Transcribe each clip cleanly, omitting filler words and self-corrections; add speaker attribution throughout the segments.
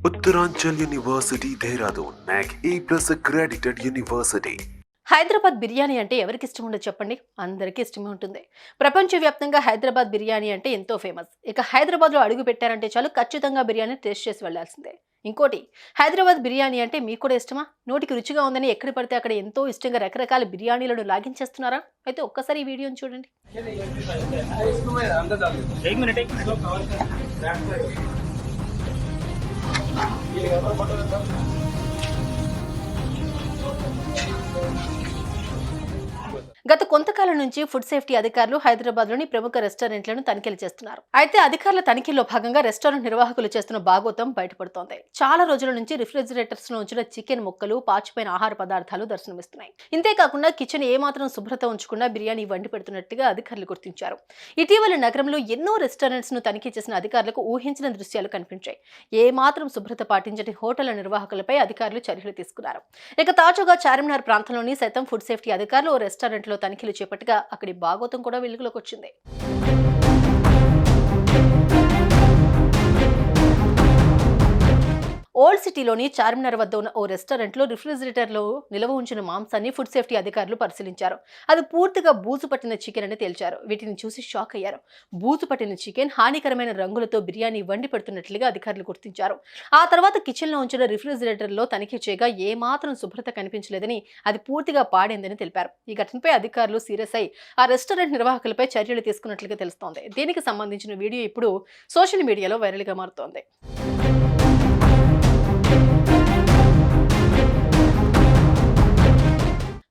Speaker 1: Uttaranchal University, Dehradun, NAC A+ accredited university.
Speaker 2: Hyderabad biryani అంటే ఎవరికి ఇష్టం ఉండదు చెప్పండి, అందరికీ ఇష్టమే ఉంటుంది. ప్రపంచవ్యాప్తంగా హైదరాబాద్ బిర్యానీ అంటే ఎంతో ఫేమస్. ఇక హైదరాబాద్లో అడుగు పెట్టారంటే చాలు ఖచ్చితంగా బిర్యానీ టేస్ట్ చేసి వెళ్లాల్సిందే. ఇంకోటి, హైదరాబాద్ బిర్యానీ అంటే మీకు కూడా ఇష్టమా? నోటికి రుచిగా ఉందని ఎక్కడ పడితే అక్కడ ఎంతో ఇష్టంగా రకరకాల బిర్యానీలను లాగించేస్తున్నారా? అయితే ఒక్కసారి ఈ వీడియోని చూడండి. గత కొంతకాలం నుంచి ఫుడ్ సేఫ్టీ అధికారులు హైదరాబాద్లోని ప్రముఖ రెస్టారెంట్లను తనిఖీలు చేస్తున్నారు. అయితే అధికారుల తనిఖీల్లో భాగంగా రెస్టారెంట్ నిర్వాహకులు చేస్తున్న భాగోతం బయటపడుతోంది. చాలా రోజుల నుంచి రిఫ్రిజిరేటర్స్ లో ఉంచిన చికెన్ ముక్కలు, పాచిపోయిన ఆహార పదార్థాలు దర్శనమిస్తున్నాయి. ఇంతేకాకుండా కిచెన్ ఏమాత్రం శుభ్రత ఉంచకుండా బిర్యానీ వండి పెడుతున్నట్టుగా అధికారులు గుర్తించారు. ఇటీవల నగరంలో ఎన్నో రెస్టారెంట్స్ ను తనిఖీ చేసిన అధికారులకు ఊహించిన దృశ్యాలు కనిపించాయి. ఏమాత్రం శుభ్రత పాటించని హోటళ్ల నిర్వాహకులపై అధికారులు చర్యలు తీసుకున్నారు. ఇక తాజాగా చార్మినార్ ప్రాంతంలోని సైతం ఫుడ్ సేఫ్టీ అధికారులు ఓ రెస్టారెంట్ తనిఖీలు చేపట్టగా అక్కడి భాగోతం కూడా వెలుగులోకి వచ్చింది. ఓల్డ్ సిటీలోని చార్మినార్ వద్ద ఉన్న ఓ రెస్టారెంట్లో రిఫ్రిజిరేటర్లో నిల్వ ఉంచిన మాంసాన్ని ఫుడ్ సేఫ్టీ అధికారులు పరిశీలించారు. అది పూర్తిగా బూజు పట్టిన చికెన్ అని తేల్చారు. వీటిని చూసి షాక్ అయ్యారు. బూజు పట్టిన చికెన్, హానికరమైన రంగులతో బిర్యానీ వండి పెడుతున్నట్లుగా అధికారులు గుర్తించారు. ఆ తర్వాత కిచెన్లో ఉంచిన రిఫ్రిజిరేటర్లో తనిఖీ చేయగా ఏమాత్రం శుభ్రత కనిపించలేదని, అది పూర్తిగా పాడైందని తెలిపారు. ఈ ఘటనపై అధికారులు సీరియస్ అయి ఆ రెస్టారెంట్ నిర్వాహకులపై చర్యలు తీసుకున్నట్లుగా తెలుస్తోంది. దీనికి సంబంధించిన వీడియో ఇప్పుడు సోషల్ మీడియాలో వైరల్గా మారుతోంది.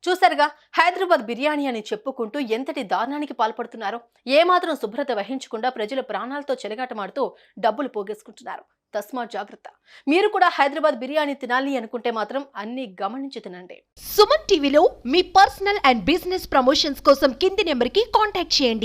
Speaker 2: చూసారుగా, హైదరాబాద్ బిర్యానీ అని చెప్పుకుంటూ ఎంతటి దారుణానికి పాల్పడుతున్నారో. ఏమాత్రం శుభ్రత వహించకుండా ప్రజల ప్రాణాలతో చెలగాటమాడుతూ డబ్బులు పోగేసుకుంటున్నారు. తస్మాత్ జాగ్రత్త. మీరు కూడా హైదరాబాద్ బిర్యానీ తినాలి అనుకుంటే మాత్రం అన్ని గమనించి తినండి.
Speaker 3: సుమన్ టీవీలో మీ పర్సనల్ అండ్ బిజినెస్ ప్రమోషన్స్ కోసం కింది నెంబర్కి కాంటాక్ట్ చేయండి.